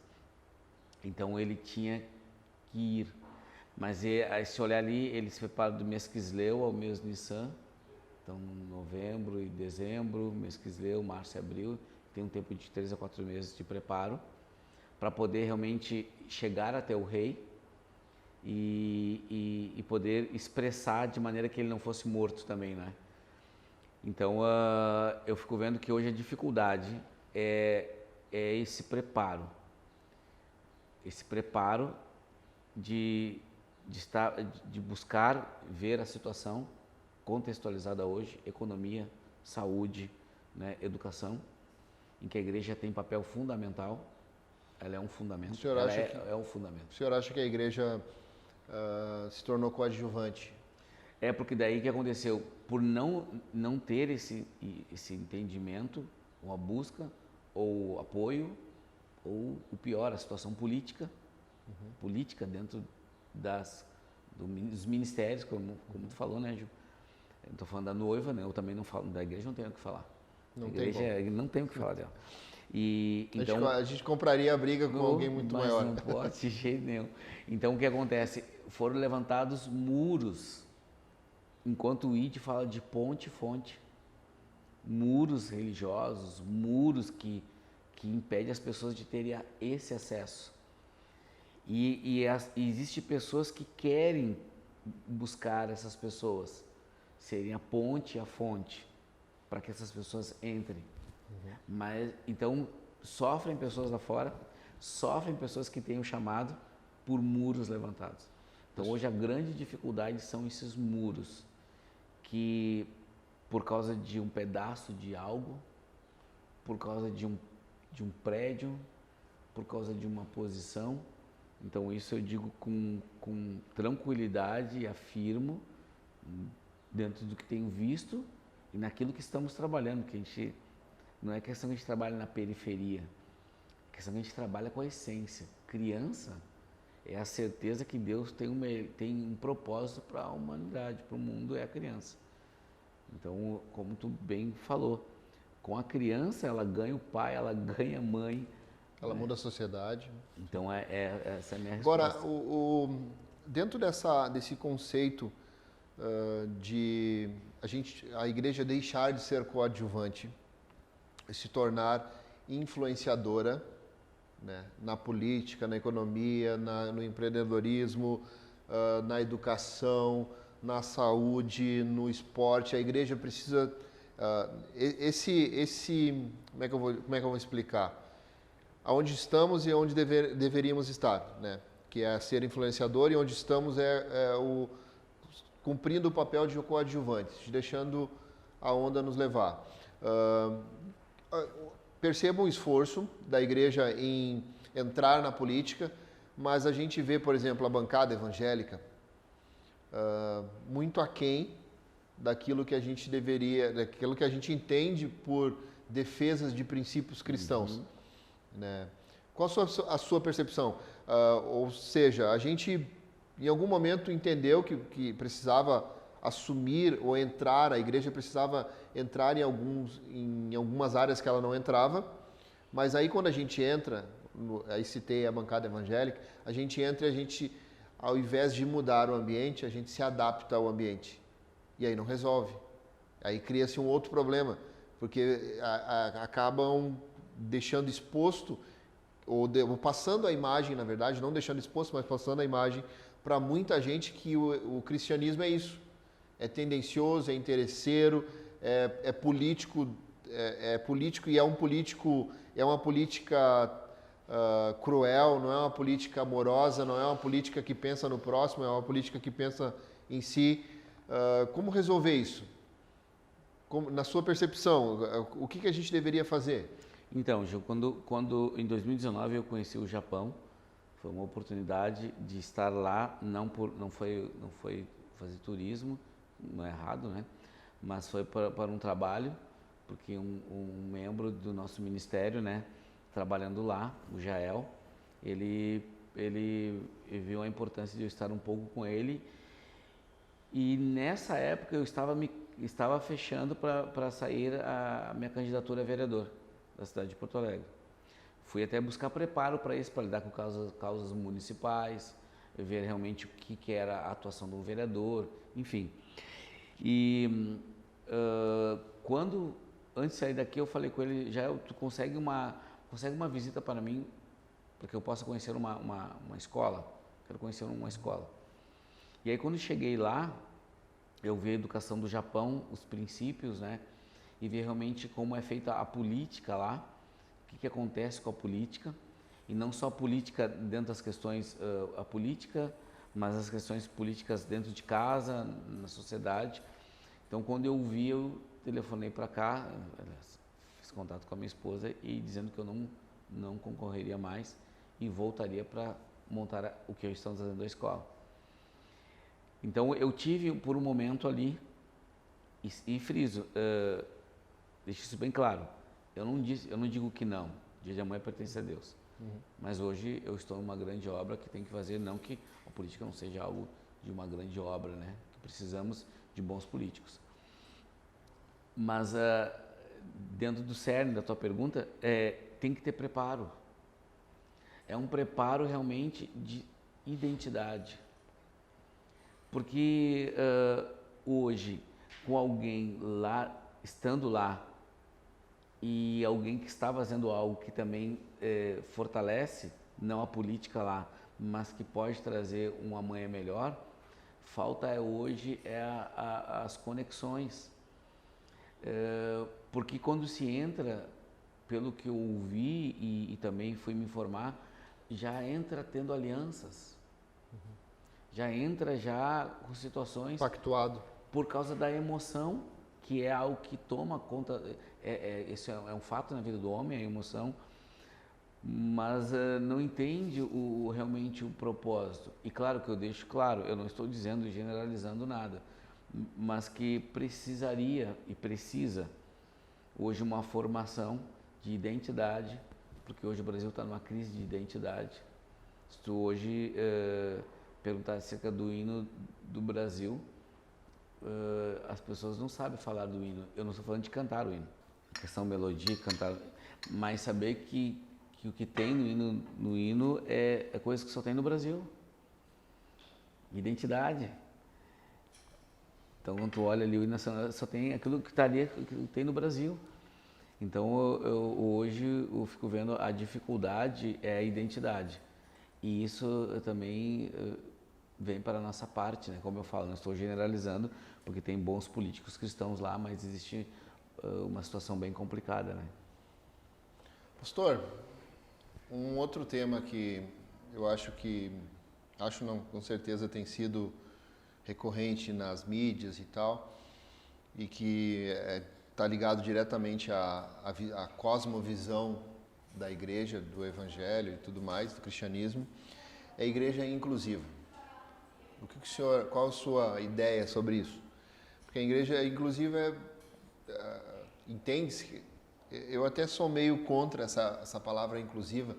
Então ele tinha que ir, mas esse olhar ali, ele se prepara do mês Quisleu ao mês Nissan, então novembro e dezembro, mês Quisleu, março e abril, tem um tempo de 3 a 4 meses de preparo, para poder realmente chegar até o rei e poder expressar de maneira que ele não fosse morto também, né? Então eu fico vendo que hoje a dificuldade é esse preparo de buscar ver a situação contextualizada hoje, economia, saúde, né, educação, em que a igreja tem papel fundamental. Ela é um fundamento. É um fundamento. O senhor acha que a igreja se tornou coadjuvante? É porque daí que aconteceu, por não ter esse entendimento, ou a busca, ou apoio, ou o pior, a situação política, política dentro dos ministérios, como tu falou, né, Gil? Eu estou falando da noiva, né? Eu também não falo, da igreja não tenho o que falar. Não tem o que falar dela. Então, a gente compraria a briga com alguém muito maior. Não pode, de jeito nenhum. Então o que acontece? Foram levantados muros, enquanto o ID fala de ponte e fonte. Muros religiosos, muros que impedem as pessoas de terem esse acesso. E existem pessoas que querem buscar essas pessoas, serem a ponte e a fonte, para que essas pessoas entrem. Mas, então, sofrem pessoas lá fora, sofrem pessoas que têm um chamado por muros levantados. Então, hoje a grande dificuldade são esses muros, que por causa de um pedaço de algo, por causa de um prédio, por causa de uma posição, Então isso eu digo com tranquilidade e afirmo dentro do que tenho visto e naquilo que estamos trabalhando, que a gente não é questão que a gente trabalha na periferia, é questão que a gente trabalha com a essência. Criança é a certeza que Deus tem um propósito para a humanidade, para o mundo, é a criança. Então, como tu bem falou, com a criança ela ganha o pai, ela ganha a mãe. Ela muda a sociedade. Então, essa é a minha resposta. Agora, dentro desse conceito de a igreja deixar de ser coadjuvante e se tornar influenciadora, né, na política, na economia, no empreendedorismo, na educação, na saúde, no esporte, a igreja precisa como é que eu vou explicar? Aonde estamos e onde deveríamos estar, né? Que é ser influenciador, e onde estamos cumprindo o papel de coadjuvante, deixando a onda nos levar. Perceba o esforço da igreja em entrar na política, mas a gente vê, por exemplo, a bancada evangélica muito aquém daquilo que a gente daquilo que a gente entende por defesas de princípios cristãos. Né? Qual a sua percepção? Ou seja, a gente em algum momento entendeu que precisava assumir ou entrar, a igreja precisava entrar em algumas áreas que ela não entrava, mas aí quando a gente entra, aí citei a bancada evangélica, a gente entra e a gente, ao invés de mudar o ambiente, a gente se adapta ao ambiente. E aí não resolve. Aí cria-se um outro problema, porque acabam deixando exposto, ou passando a imagem, na verdade, não deixando exposto, mas passando a imagem para muita gente que o cristianismo é isso. É tendencioso, é interesseiro, é político, e é uma política cruel, não é uma política amorosa, não é uma política que pensa no próximo, é uma política que pensa em si. Como resolver isso? Na sua percepção, o que a gente deveria fazer? Então, Gil, quando em 2019 eu conheci o Japão, foi uma oportunidade de estar lá, não foi fazer turismo, não é errado, né? Mas foi para um trabalho, porque um membro do nosso ministério, né, trabalhando lá, o Jael, ele viu a importância de eu estar um pouco com ele, e nessa época eu estava fechando para sair a minha candidatura a vereador da cidade de Porto Alegre. Fui até buscar preparo para isso, para lidar com causas municipais, ver realmente o que era a atuação do vereador, enfim. E antes de sair daqui, eu falei com ele, tu consegue uma visita para mim, para que eu possa conhecer uma escola? Quero conhecer uma escola. E aí, quando cheguei lá, eu vi a educação do Japão, os princípios, né? E vi realmente como é feita a política lá, o que acontece com a política, e não só a política dentro das questões, a política, mas as questões políticas dentro de casa, na sociedade. Então, quando eu vi, eu telefonei para cá, fiz contato com a minha esposa e dizendo que eu não concorreria mais e voltaria para montar o que estamos fazendo da escola. Então, eu tive por um momento ali, e friso, deixo isso bem claro, eu não digo que não, o dia de amanhã pertence a Deus. Mas hoje eu estou em uma grande obra que tem que fazer, não que a política não seja algo de uma grande obra, né? Que precisamos de bons políticos. Mas dentro do cerne da tua pergunta, tem que ter preparo. É um preparo realmente de identidade. Porque hoje, com alguém lá, estando lá, e alguém que está fazendo algo que também fortalece, não a política lá, mas que pode trazer um amanhã melhor, falta hoje as conexões. Porque quando se entra, pelo que eu ouvi e também fui me informar, já entra tendo alianças. Já entra com situações... Pactuado. Por causa da emoção, que é algo que toma conta, isso é um fato na vida do homem, a emoção, mas não entende realmente o propósito. E claro que eu deixo claro, eu não estou dizendo e generalizando nada, mas que precisaria e precisa hoje uma formação de identidade, porque hoje o Brasil está numa crise de identidade. Se tu hoje perguntar acerca do hino do Brasil, as pessoas não sabem falar do hino. Eu não estou falando de cantar o hino, questão melodia, cantar, mas saber que o que tem no hino é coisa que só tem no Brasil. Identidade. Então, quando tu olha ali o hino nacional, só tem aquilo que está ali, que tem no Brasil. Então, hoje eu fico vendo a dificuldade é a identidade. E isso também vem para a nossa parte, né? Como eu falo, não estou generalizando, porque tem bons políticos cristãos lá, mas existe uma situação bem complicada, né? Pastor, um outro tema que eu acho não, com certeza tem sido recorrente nas mídias e tal, e que está ligado diretamente à cosmovisão da igreja, do evangelho e tudo mais, do cristianismo, é a igreja inclusiva. Qual a sua ideia sobre isso? Porque a igreja inclusiva entende-se, eu até sou meio contra essa palavra inclusiva,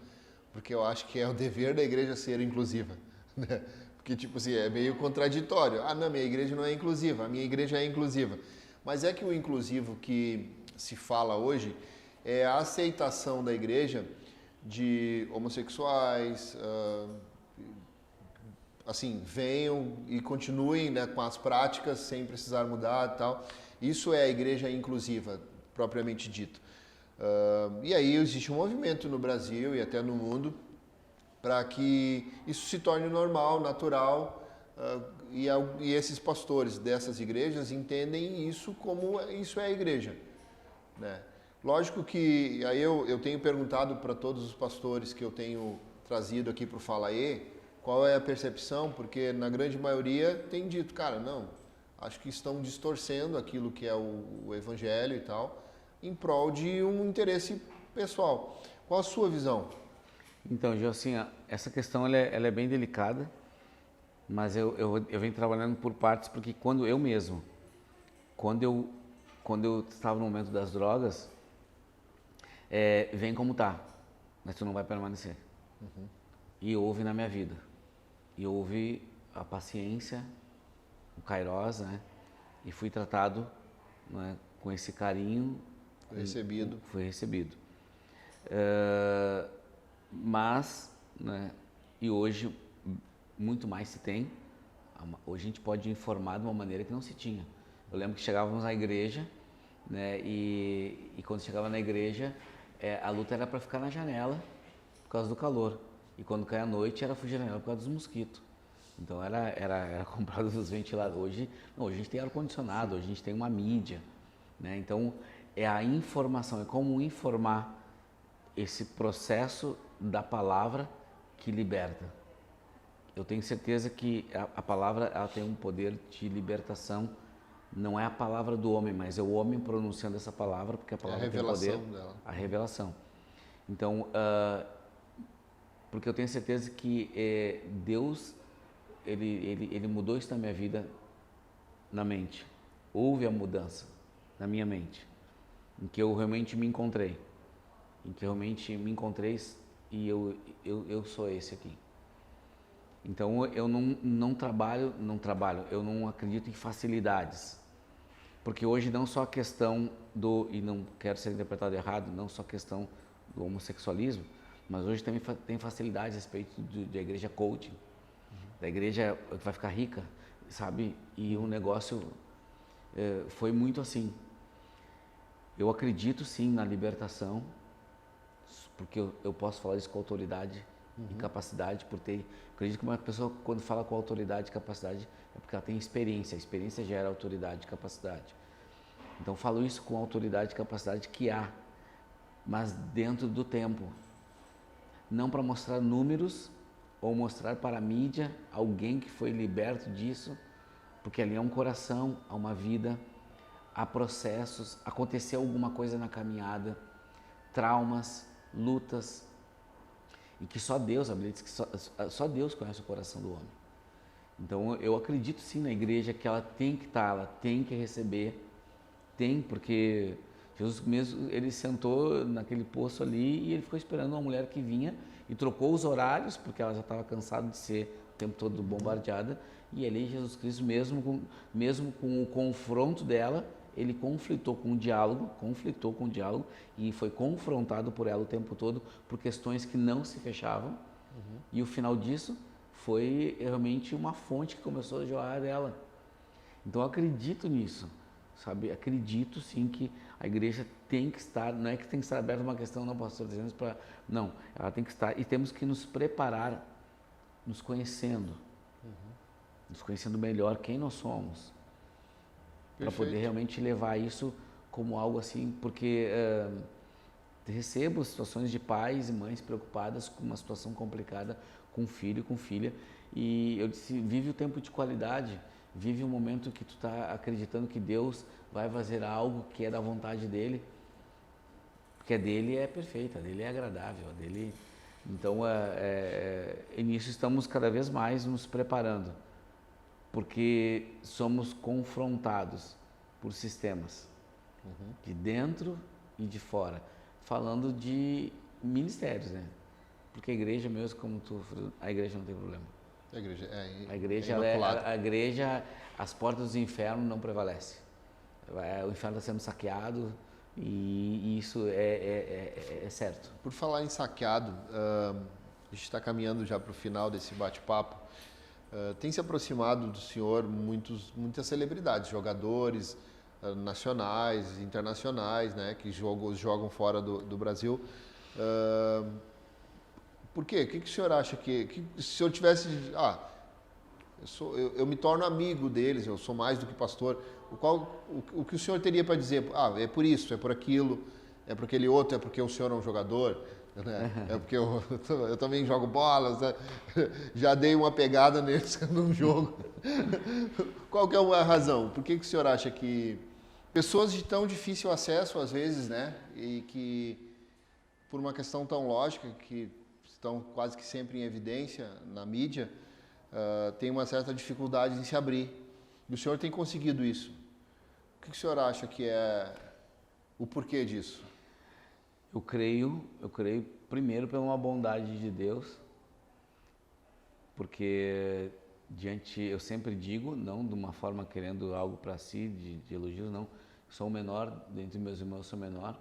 porque eu acho que é o dever da igreja ser inclusiva, né? Porque, tipo assim, é meio contraditório. Ah, não, minha igreja não é inclusiva, a minha igreja é inclusiva. Mas é que o inclusivo que se fala hoje é a aceitação da igreja de homossexuais, assim, venham e continuem, né, com as práticas sem precisar mudar e tal. Isso é a igreja inclusiva, propriamente dito. E aí existe um movimento no Brasil e até no mundo para que isso se torne normal, natural, e esses pastores dessas igrejas entendem isso como isso é a igreja, né? Lógico que aí eu tenho perguntado para todos os pastores que eu tenho trazido aqui para o Fala E, qual é a percepção, porque na grande maioria tem dito, cara, não, acho que estão distorcendo aquilo que é o evangelho e tal, em prol de um interesse pessoal. Qual a sua visão? Então, Gil, assim, essa questão ela é bem delicada, mas eu venho trabalhando por partes, porque quando eu estava no momento das drogas, vem como tá, mas tu não vai permanecer. Uhum. E houve na minha vida. E houve a paciência, o Kairos, né? E fui tratado, né, com esse carinho. Foi recebido. Mas, né, e hoje muito mais se tem. Hoje a gente pode informar de uma maneira que não se tinha. Eu lembro que chegávamos na igreja, né, e quando chegava na igreja, a luta era para ficar na janela por causa do calor. E quando cai a noite era fugir da janela por causa dos mosquitos. Então era comprado os ventiladores. Hoje a gente tem ar-condicionado, hoje a gente tem uma mídia, né? Então é a informação, é como informar esse processo da palavra que liberta. Eu tenho certeza que a palavra ela tem um poder de libertação. Não é a palavra do homem, mas é o homem pronunciando essa palavra, porque a palavra tem poder. Dela. A revelação. Então, porque eu tenho certeza que Deus ele mudou isso na minha vida, na mente. Houve a mudança na minha mente, em que eu realmente me encontrei, e eu sou esse aqui. Então eu não trabalho, eu não acredito em facilidades, porque hoje não só a questão e não quero ser interpretado errado, não só a questão do homossexualismo, mas hoje também tem facilidades a respeito da igreja coaching, da igreja que vai ficar rica, sabe? E o negócio foi muito assim. Eu acredito sim na libertação, porque eu posso falar isso com autoridade e capacidade, acredito que uma pessoa quando fala com autoridade e capacidade é porque ela tem experiência, a experiência gera autoridade e capacidade. Então falo isso com autoridade e capacidade que há, mas dentro do tempo, não para mostrar números ou mostrar para a mídia alguém que foi liberto disso, porque ali há um coração, há uma vida, há processos, aconteceu alguma coisa na caminhada, traumas, lutas, e que só Deus, a Bíblia diz que só Deus conhece o coração do homem. Então eu acredito sim na igreja que ela tem que estar, ela tem que receber, porque Jesus mesmo, ele sentou naquele poço ali e ele ficou esperando uma mulher que vinha e trocou os horários, porque ela já estava cansada de ser o tempo todo bombardeada, e ali Jesus Cristo, mesmo com o confronto dela, ele conflitou com o diálogo e foi confrontado por ela o tempo todo por questões que não se fechavam, e o final disso foi realmente uma fonte que começou a jorrar dela. Então eu acredito nisso, sabe? Acredito sim que a igreja tem que estar, não é que tem que estar aberta uma questão, não, pastor, dizendo para, não, ela tem que estar, e temos que nos preparar, nos conhecendo melhor quem nós somos, para poder realmente levar isso como algo assim, porque recebo situações de pais e mães preocupadas com uma situação complicada com filho e com filha, e eu disse, vive o tempo de qualidade, vive o momento que tu está acreditando que Deus vai fazer algo que é da vontade dele, porque a dele é perfeita, a dele é agradável, a dele... Então, e nisso estamos cada vez mais nos preparando, porque somos confrontados por sistemas, de dentro e de fora, falando de ministérios, né? Porque a igreja mesmo, a igreja não tem problema. A igreja, as portas do inferno não prevalecem. O inferno está sendo saqueado e isso é certo. Por falar em saqueado, a gente está caminhando já para o final desse bate-papo. Tem se aproximado do senhor muitas celebridades, jogadores nacionais, internacionais, né, que jogam fora do Brasil. Por quê? O que o senhor acha que se o senhor tivesse... eu me torno amigo deles, eu sou mais do que pastor. O que o senhor teria para dizer? É por isso, é por aquilo, é por aquele outro, é porque o senhor é um jogador, né? É porque eu também jogo bolas, né? Já dei uma pegada neles num jogo. Qual que é a razão? Por que o senhor acha que pessoas de tão difícil acesso, às vezes, né? E que, por uma questão tão lógica, que estão quase que sempre em evidência na mídia, tem uma certa dificuldade em se abrir. E o senhor tem conseguido isso. O que o senhor acha que é o porquê disso? Eu creio primeiro pela uma bondade de Deus, porque eu sempre digo, não de uma forma querendo algo para si, de elogios, não, sou o menor, dentre meus irmãos sou o menor,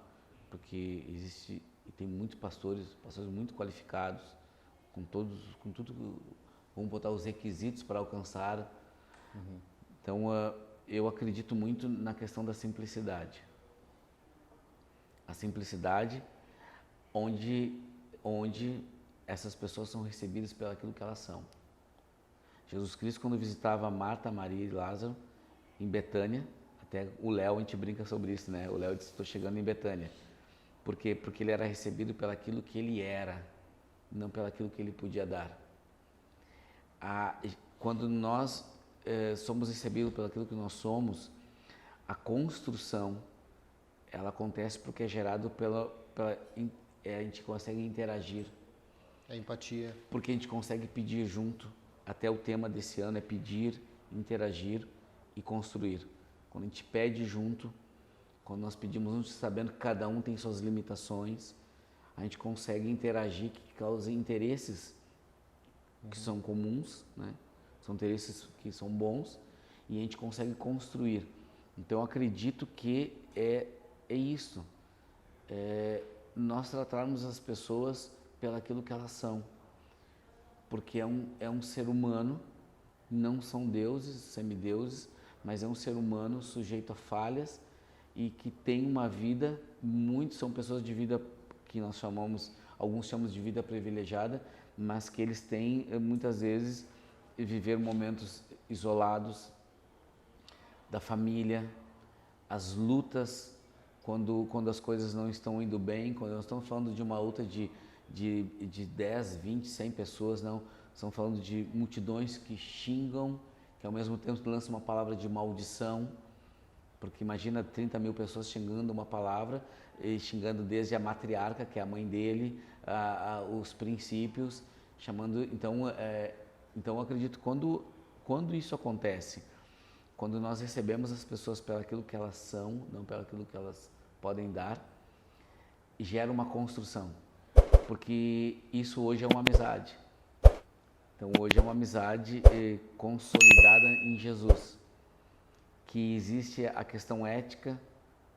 porque existe, e tem muitos pastores muito qualificados, com tudo, vamos botar os requisitos para alcançar. Então, eu acredito muito na questão da simplicidade. A simplicidade onde essas pessoas são recebidas pelo aquilo que elas são. Jesus Cristo, quando visitava Marta, Maria e Lázaro em Betânia, até o Léo, a gente brinca sobre isso, né? O Léo disse, estou chegando em Betânia. Por quê? Porque ele era recebido pelo aquilo que ele era, não pelo aquilo que ele podia dar. Quando nós somos recebidos pelo aquilo que nós somos, a construção, ela acontece porque é gerado a gente consegue interagir. A empatia. Porque a gente consegue pedir junto. Até o tema desse ano é pedir, interagir e construir. Quando a gente pede junto, quando nós pedimos junto, sabendo que cada um tem suas limitações, a gente consegue interagir, que causa interesses que são comuns, né? São interesses que são bons, e a gente consegue construir. Então, eu acredito que é isso. Nós tratarmos as pessoas pelaquilo que elas são. Porque é um ser humano, não são deuses, semideuses, mas é um ser humano sujeito a falhas e que tem uma vida, são pessoas de vida que nós chamamos, alguns chamamos de vida privilegiada, mas que eles têm, muitas vezes, viver momentos isolados da família, as lutas, quando as coisas não estão indo bem, quando nós estamos falando de uma luta de 10, 20, 100 pessoas, não, estamos falando de multidões que xingam, que ao mesmo tempo lançam uma palavra de maldição, Porque imagina 30 mil pessoas xingando uma palavra, e xingando desde a matriarca, que é a mãe dele, os princípios, chamando... Então, eu acredito que quando isso acontece, quando nós recebemos as pessoas pelo aquilo que elas são, não pelo aquilo que elas podem dar, gera uma construção. Porque isso hoje é uma amizade. Então, hoje é uma amizade consolidada em Jesus. Que existe a questão ética,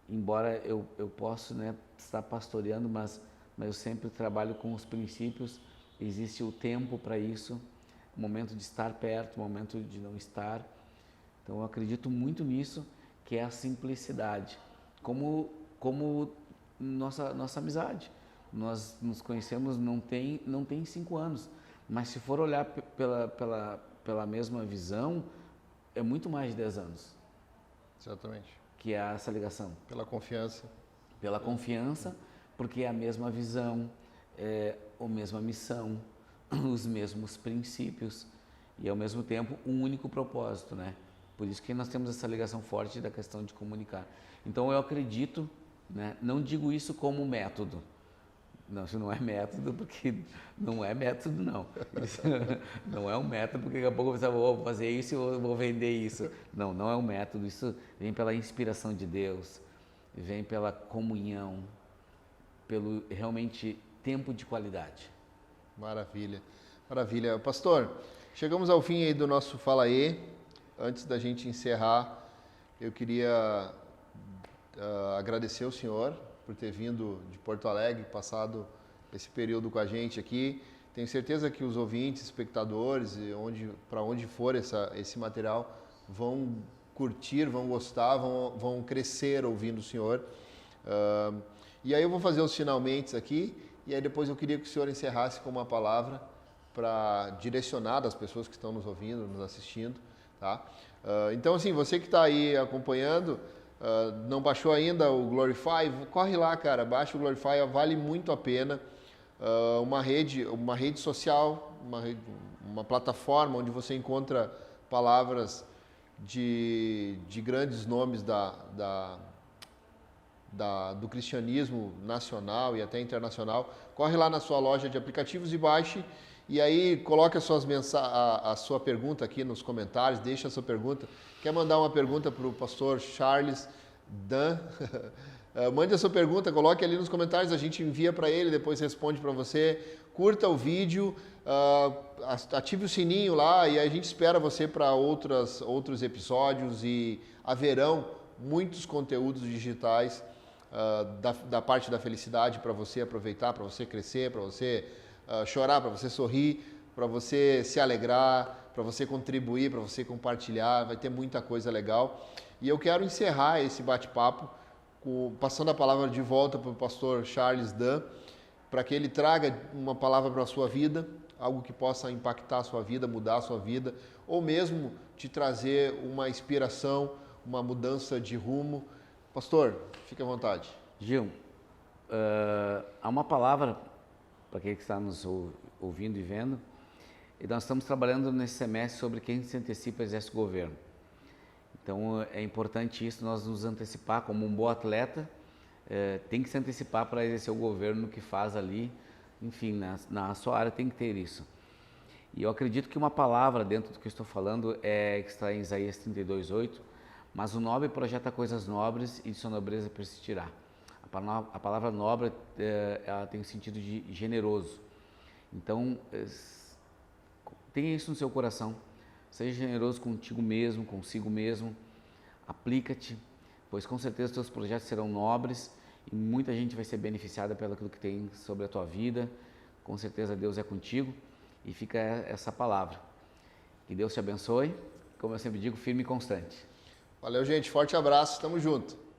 embora eu possa, né, estar pastoreando, mas eu sempre trabalho com os princípios, existe o tempo para isso, o momento de estar perto, o momento de não estar. Então eu acredito muito nisso, que é a simplicidade, como nossa amizade. Nós nos conhecemos não tem 5 anos, mas se for olhar pela mesma visão, é muito mais de 10 anos. Exatamente. Que é essa ligação. Pela confiança. Pela confiança, porque é a mesma visão, a mesma missão, os mesmos princípios e, ao mesmo tempo, um único propósito, né? Por isso que nós temos essa ligação forte da questão de comunicar. Então, eu acredito, né? Não digo isso como método. Não, isso não é método, porque não é método, não. Isso não é um método, porque daqui a pouco você vou fazer isso e vou vender isso. Não, não é um método. Isso vem pela inspiração de Deus, vem pela comunhão, pelo realmente tempo de qualidade. Maravilha, maravilha. Pastor, chegamos ao fim aí do nosso Fala Aí. Antes da gente encerrar, eu queria agradecer ao senhor por ter vindo de Porto Alegre, passado esse período com a gente aqui. Tenho certeza que os ouvintes, espectadores, para onde for esse material, vão curtir, vão gostar, vão crescer ouvindo o senhor. E aí eu vou fazer os finalmente aqui, e aí depois eu queria que o senhor encerrasse com uma palavra para direcionar das pessoas que estão nos ouvindo, nos assistindo. Tá? Então, assim, você que está aí acompanhando, não baixou ainda o Glorify, corre lá, cara, baixa o Glorify, vale muito a pena. Uma rede social, uma plataforma onde você encontra palavras de grandes nomes do cristianismo nacional e até internacional. Corre lá na sua loja de aplicativos e baixe. E aí coloque a sua pergunta aqui nos comentários, deixa a sua pergunta. Quer mandar uma pergunta para o pastor Charles Dan? Mande a sua pergunta, coloque ali nos comentários, a gente envia para ele, depois responde para você. Curta o vídeo, ative o sininho lá e a gente espera você para outros episódios e haverão muitos conteúdos digitais da parte da felicidade para você aproveitar, para você crescer, para você chorar, para você sorrir, para você se alegrar, para você contribuir, para você compartilhar, vai ter muita coisa legal. E eu quero encerrar esse bate-papo passando a palavra de volta para o pastor Charles Dan, para que ele traga uma palavra para a sua vida, algo que possa impactar a sua vida, mudar a sua vida, ou mesmo te trazer uma inspiração, uma mudança de rumo. Pastor, fique à vontade. Gil, há uma palavra para quem está nos ouvindo e vendo, e nós estamos trabalhando nesse semestre sobre quem se antecipa exerce o governo. Então é importante isso, nós nos antecipar como um bom atleta, tem que se antecipar para exercer o governo no que faz ali, enfim, na sua área tem que ter isso. E eu acredito que uma palavra dentro do que eu estou falando que está em Isaías 32:8, mas o nobre projeta coisas nobres e de sua nobreza persistirá. A palavra nobre, ela tem o sentido de generoso. Então, tenha isso no seu coração. Seja generoso contigo mesmo, consigo mesmo. Aplica-te, pois com certeza os teus projetos serão nobres e muita gente vai ser beneficiada pelo que tem sobre a tua vida. Com certeza Deus é contigo e fica essa palavra. Que Deus te abençoe, como eu sempre digo, firme e constante. Valeu, gente. Forte abraço. Tamo junto.